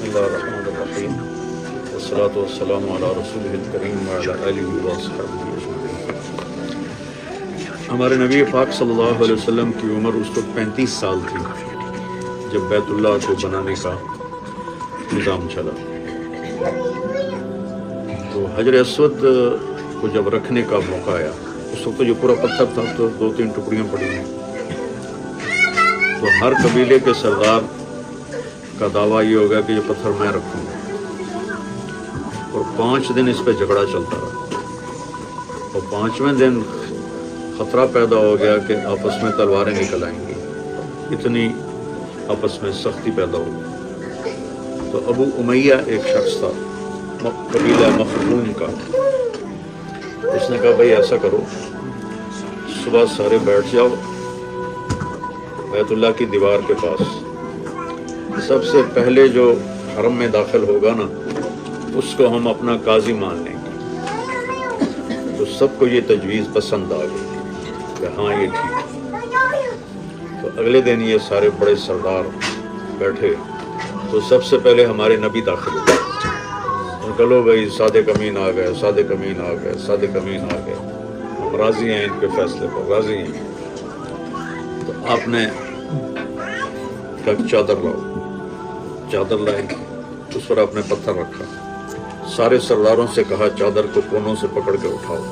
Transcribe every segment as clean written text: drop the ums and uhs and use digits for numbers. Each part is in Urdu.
اللہ الرحمن الرحیم والصلاۃ والسلام علی رسولہ الکریم وعلی آلہ وصحبہ اجمعین۔ ہمارے نبی پاک صلی اللہ علیہ وسلم کی عمر اس وقت 35 سال تھی جب بیت اللہ کو بنانے کا نظام چلا۔ تو حجر اسود کو جب رکھنے کا موقع آیا، اس وقت جو پورا پتھر تھا تو 2-3 ٹکڑیاں پڑی ہیں، تو ہر قبیلے کے سردار کا دعویٰ یہ ہوگا کہ یہ پتھر میں رکھوں گا، اور 5 دن اس پہ جھگڑا چلتا رہا، اور 5ویں دن خطرہ پیدا ہو گیا کہ آپس میں تلواریں نکل آئیں گی، اتنی آپس میں سختی پیدا ہو گئی۔ تو ابو امیہ ایک شخص تھا قبیلہ مخزوم کا، اس نے کہا بھائی ایسا کرو، صبح سارے بیٹھ جاؤ بیت اللہ کی دیوار کے پاس، سب سے پہلے جو حرم میں داخل ہوگا نا اس کو ہم اپنا قاضی مان لیں گے۔ تو سب کو یہ تجویز پسند آ گئی کہ ہاں یہ ٹھیک ہے۔ تو اگلے دن یہ سارے بڑے سردار بیٹھے، تو سب سے پہلے ہمارے نبی داخل ہوئے، ان کا لو بھائی صادق امین آ گئے، صادق امین آ گئے، صادق امین آ گئے، ہم راضی ہیں ان کے فیصلے پر، راضی ہیں۔ تو آپ نے کہا چادر لاؤ، چادر لائے، اس پر آپ نے پتھر رکھا، سارے سرداروں سے کہا چادر کو کونوں سے پکڑ کے اٹھاؤ۔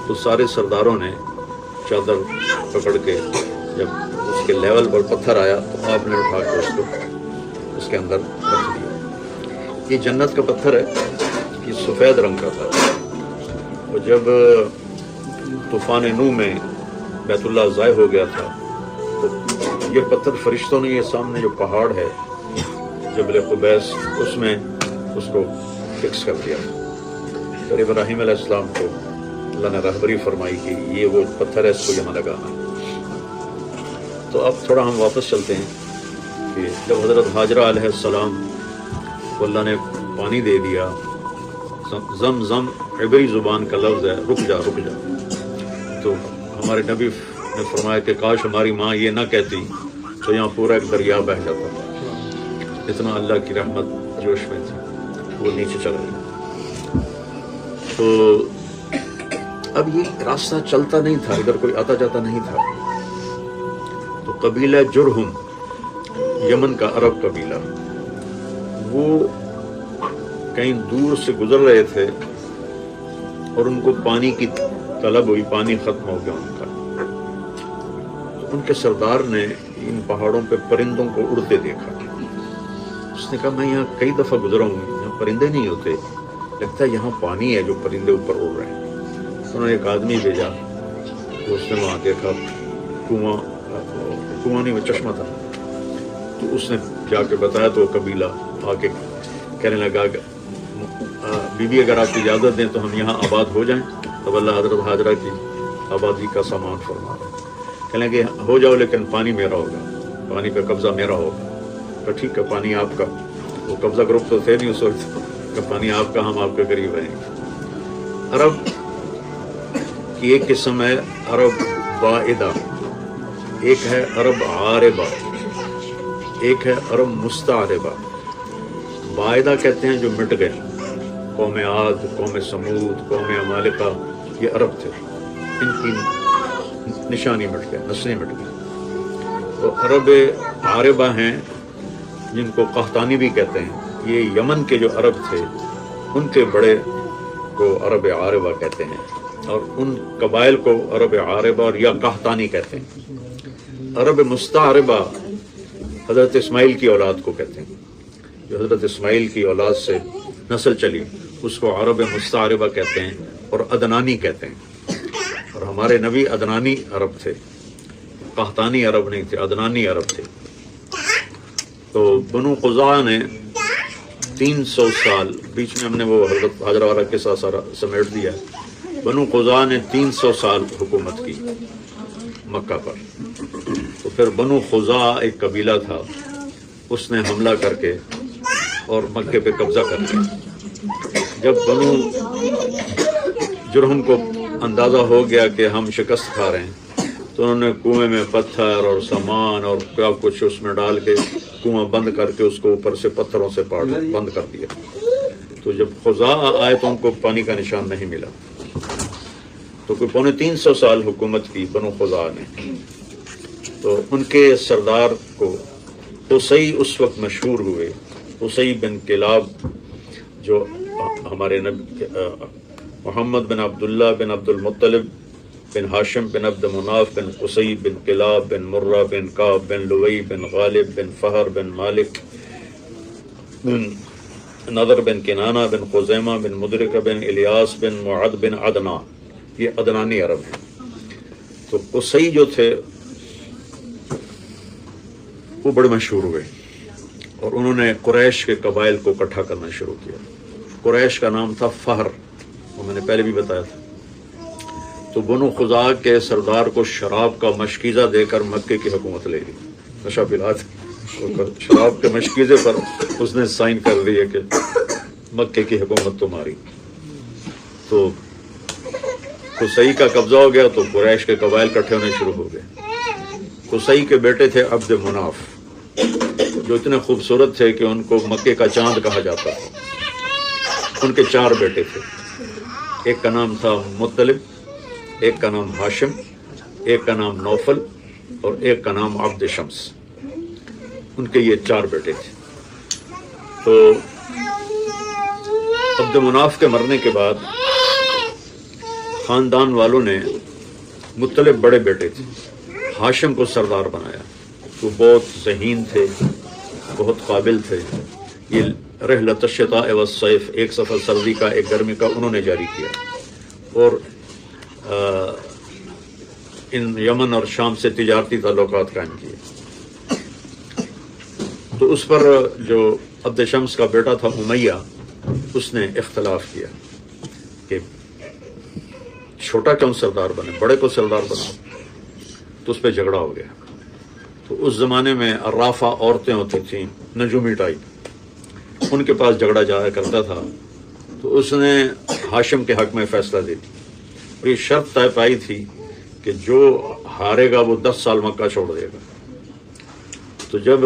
تو سارے سرداروں نے چادر پکڑ کے جب اس کے لیول پر پتھر آیا تو آپ نے اٹھا کے اس کو اس کے اندر رکھ دیا۔ یہ جنت کا پتھر ہے، یہ سفید رنگ کا تھا، اور جب طوفان نوح میں بیت اللہ ضائع ہو گیا تھا تو یہ پتھر فرشتوں نے یہ سامنے جو پہاڑ ہے جبل قبیس، اس میں اس کو فکس کر دیا۔ پھر ابراہیم علیہ السلام کو اللہ نے رہبری فرمائی کہ یہ وہ پتھر ہے، اس کو یہاں لگانا۔ تو اب تھوڑا ہم واپس چلتے ہیں کہ جب حضرت ہاجرہ علیہ السلام کو اللہ نے پانی دے دیا، زم زم عبری زبان کا لفظ ہے، رک جا رک جا، تو ہمارے نبی نے فرمایا کہ کاش ہماری ماں یہ نہ کہتی تو یہاں پورا ایک دریا بہہ جاتا تھا، اتنا اللہ کی رحمت جوش میں تھی، وہ نیچے چل رہی۔ تو اب یہ راستہ چلتا نہیں تھا، ادھر کوئی آتا جاتا نہیں تھا۔ تو قبیلہ جرہم، یمن کا عرب قبیلہ، وہ کہیں دور سے گزر رہے تھے اور ان کو پانی کی طلب ہوئی، پانی ختم ہو گیا ان کا۔ تو ان کے سردار نے ان پہاڑوں پہ پرندوں کو اڑتے دیکھا۔ اس نے کہا میں یہاں کئی دفعہ گزرا ہوں، یہاں پرندے نہیں ہوتے، لگتا ہے یہاں پانی ہے جو پرندے اوپر اڑ رہے ہیں۔ انہوں نے ایک آدمی بھیجا، تو اس نے وہاں دیکھا کنواں نہیں، وہ چشمہ تھا۔ تو اس نے جا کے بتایا تو وہ قبیلہ آ کے کہنے لگا کہ بی بی اگر آپ اجازت دیں تو ہم یہاں آباد ہو جائیں۔ تب اللہ حضرت ہاجرہ کی آبادی کا سامان فرما رہا ہے، کہنے لگے ہو جاؤ لیکن پانی میرا ہوگا، پانی پہ قبضہ میرا ہوگا۔ تو ٹھیک ہے، پانی آپ کا، وہ قبضہ گروپ تو تھے نہیں اس وقت کہ پانی آپ کا، ہم آپ کے قریب رہیں گے۔ عرب کی ایک قسم ہے عرب بائدہ، ایک ہے عرب عاربہ، ایک ہے عرب مستعربہ۔ بائدہ کہتے ہیں جو مٹ گئے، قوم عاد، قوم سمود، قوم عمالقہ، یہ عرب تھے، ان کی نشانی مٹ گئے، نسلیں مٹ گئی۔ تو عرب عاربہ ہیں جن کو قحطانی بھی کہتے ہیں، یہ یمن کے جو عرب تھے ان کے بڑے کو عرب عاربہ کہتے ہیں، اور ان قبائل کو عرب عاربہ اور یا قحطانی کہتے ہیں۔ عرب مستعربہ حضرت اسماعیل کی اولاد کو کہتے ہیں، جو حضرت اسماعیل کی اولاد سے نسل چلی اس کو عرب مستعربہ کہتے ہیں اور عدنانی کہتے ہیں۔ اور ہمارے نبی عدنانی عرب تھے، قحطانی عرب نہیں تھے، عدنانی عرب تھے۔ تو بنو قزاع نے 300 سال، بیچ میں ہم نے وہ حضرت ہاجرہ والا قصہ سارا سمیٹ دیا ہے، بنو قزاع نے 300 سال حکومت کی مکہ پر۔ تو پھر بنو خزاع ایک قبیلہ تھا، اس نے حملہ کر کے اور مکے پہ قبضہ کر لیا۔ جب بنو جرہم کو اندازہ ہو گیا کہ ہم شکست کھا رہے ہیں تو انہوں نے کنویں میں پتھر اور سامان اور کیا کچھ اس میں ڈال کے کنواں بند کر کے اس کو اوپر سے پتھروں سے پاٹ بند کر دیا. تو جب خزاعہ آئے تو ان کو پانی کا نشان نہیں ملا. تو کوئی 350 سال حکومت کی بنو خزاعہ نے. تو ان کے سردار کو قصی اس وقت مشہور ہوئے. قصی بن کلاب جو ہمارے نبی محمد بن عبداللہ بن عبد المطلب بن ہاشم بن عبد مناف بن قصی بن کلاب بن مرہ بن کعب بن لوئی بن غالب بن فہر بن مالک بن نضر بن کنانہ بن خزیمہ بن مدرکہ بن الیاس بن معد بن عدنان، یہ عدنانی عرب ہیں. تو قصی جو تھے وہ بڑے مشہور ہوئے اور انہوں نے قریش کے قبائل کو اکٹھا کرنا شروع کیا. قریش کا نام تھا فہر، وہ میں نے پہلے بھی بتایا تھا. تو بنو خزاعہ کے سردار کو شراب کا مشکیزہ دے کر مکے کی حکومت لے لی. نشہ پلا شراب کے مشکیزے پر اس نے سائن کر دیے کہ مکے کی حکومت تمہاری. تو قصی کا قبضہ ہو گیا تو قریش کے قبائل اکٹھے ہونے شروع ہو گئے. قصی کے بیٹے تھے عبد مناف، جو اتنے خوبصورت تھے کہ ان کو مکے کا چاند کہا جاتا تھا. ان کے 4 بیٹے تھے. ایک کا نام تھا مطلب، ایک کا نام ہاشم، ایک کا نام نوفل اور ایک کا نام عبد شمس. ان کے یہ 4 بیٹے تھے. تو عبد مناف کے مرنے کے بعد خاندان والوں نے مطلب بڑے بیٹے تھے ہاشم کو سردار بنایا. وہ بہت ذہین تھے، بہت قابل تھے. یہ رحلۃ الشتاء والصیف، ایک سفر سردی کا ایک گرمی کا، انہوں نے جاری کیا اور ان یمن اور شام سے تجارتی تعلقات قائم کیے. تو اس پر جو عبد شمس کا بیٹا تھا امیہ، اس نے اختلاف کیا کہ چھوٹا کیوں سردار بنے، بڑے کو سردار بناؤ. تو اس پہ جھگڑا ہو گیا. تو اس زمانے میں عرافہ عورتیں ہوتی تھیں نجومی ٹائپ، ان کے پاس جھگڑا جایا کرتا تھا. تو اس نے ہاشم کے حق میں فیصلہ دے دی اور یہ شرط طے پائی تھی کہ جو ہارے گا وہ 10 سال مکہ چھوڑ دے گا. تو جب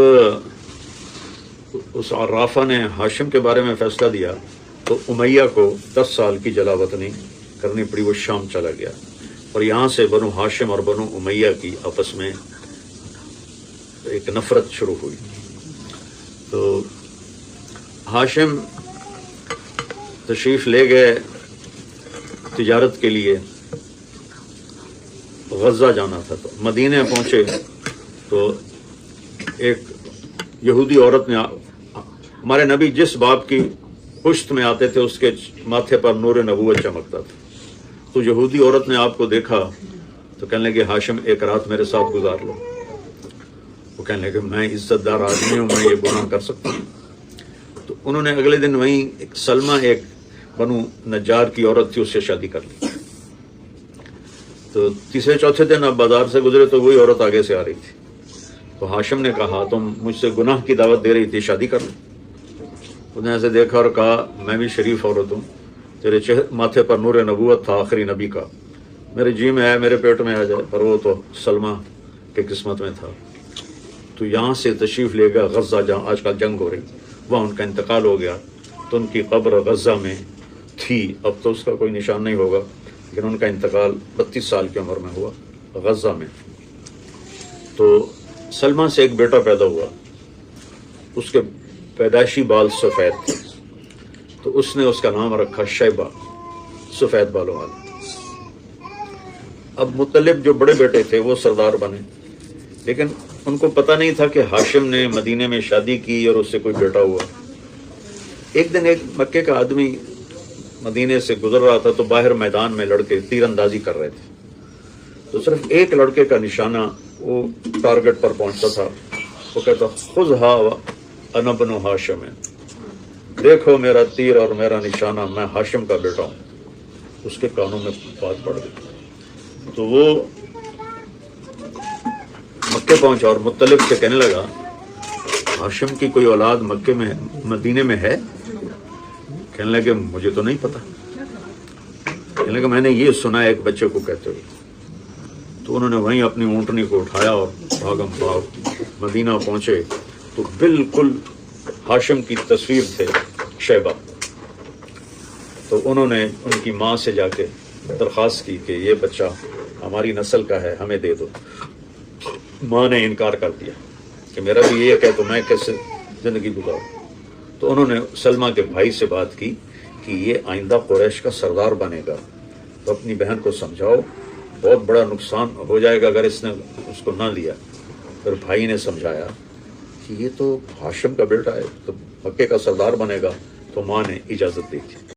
اس عرافہ نے ہاشم کے بارے میں فیصلہ دیا تو امیہ کو 10 سال کی جلا وطنی کرنی پڑی. وہ شام چلا گیا اور یہاں سے بنو ہاشم اور بنو امیہ کی آپس میں ایک نفرت شروع ہوئی. تو ہاشم تشریف لے گئے تجارت کے لیے، غزہ جانا تھا. تو مدینے پہنچے تو ایک یہودی عورت نے، ہمارے نبی جس باپ کی پشت میں آتے تھے اس کے ماتھے پر نور نبوت چمکتا تھا. تو یہودی عورت نے آپ کو دیکھا تو کہنے لگے ہاشم ایک رات میرے ساتھ گزار لو. وہ کہنے لگے میں عزت دار آدمی ہوں، میں یہ گناہ کر سکتا ہوں. تو انہوں نے اگلے دن وہیں ایک سلمہ، ایک بنو نجار کی عورت تھی، اس سے شادی کر لی. تو تیسرے چوتھے دن اب بازار سے گزرے تو وہی عورت آگے سے آ رہی تھی. تو ہاشم نے کہا تم مجھ سے گناہ کی دعوت دے رہی تھی، شادی کر لو. انہوں نے ایسے دیکھا اور کہا میں بھی شریف عورت ہوں، تیرے ماتھے پر نور نبوت تھا آخری نبی کا، میرے جی میں ہے، میرے پیٹ میں آ جائے، پر وہ تو سلمہ کے قسمت میں تھا. تو یہاں سے تشریف لے گیا غزہ، جہاں آج کل جنگ ہو رہی، وہاں ان کا انتقال ہو گیا. تو ان کی قبر غزہ میں تھی، اب تو اس کا کوئی نشان نہیں ہوگا، لیکن ان کا انتقال 32 سال کی عمر میں ہوا غزہ میں. تو سلمہ سے ایک بیٹا پیدا ہوا، اس کے پیدائشی بال سفید تھے، تو اس نے اس کا نام رکھا شیبہ، سفید بالوں والا. اب مطلب جو بڑے بیٹے تھے وہ سردار بنے، لیکن ان کو پتہ نہیں تھا کہ ہاشم نے مدینے میں شادی کی اور اس سے کوئی بیٹا ہوا. ایک دن ایک مکے کا آدمی مدینے سے گزر رہا تھا تو باہر میدان میں لڑکے تیر اندازی کر رہے تھے. تو صرف ایک لڑکے کا نشانہ وہ ٹارگٹ پر پہنچتا تھا. وہ کہتا خذھا انا ابن ہاشم، دیکھو میرا تیر اور میرا نشانہ، میں ہاشم کا بیٹا ہوں. اس کے کانوں میں بات پڑ گئی. تو وہ مکے پہنچا اور مطلب سے کہنے لگا ہاشم کی کوئی اولاد مکے میں مدینے میں ہے؟ کہنے لگے مجھے تو نہیں پتا. کہنے لگا میں نے یہ سنا ایک بچے کو کہتے ہوئے. تو انہوں نے وہیں اپنی اونٹنی کو اٹھایا اور بھاگم بھاگ مدینہ پہنچے تو بالکل ہاشم کی تصویر تھے شیبہ. تو انہوں نے ان کی ماں سے جا کے درخواست کی کہ یہ بچہ ہماری نسل کا ہے، ہمیں دے دو. ماں نے انکار کر دیا کہ میرا بھی یہ ہے تو میں کیسے زندگی گزاروں. تو انہوں نے سلمہ کے بھائی سے بات کی کہ یہ آئندہ قریش کا سردار بنے گا، تو اپنی بہن کو سمجھاؤ، بہت بڑا نقصان ہو جائے گا اگر اس نے اس کو نہ لیا. پھر بھائی نے سمجھایا کہ یہ تو ہاشم کا بیٹا ہے، تو مکے کا سردار بنے گا. تو ماں نے اجازت دی تھی.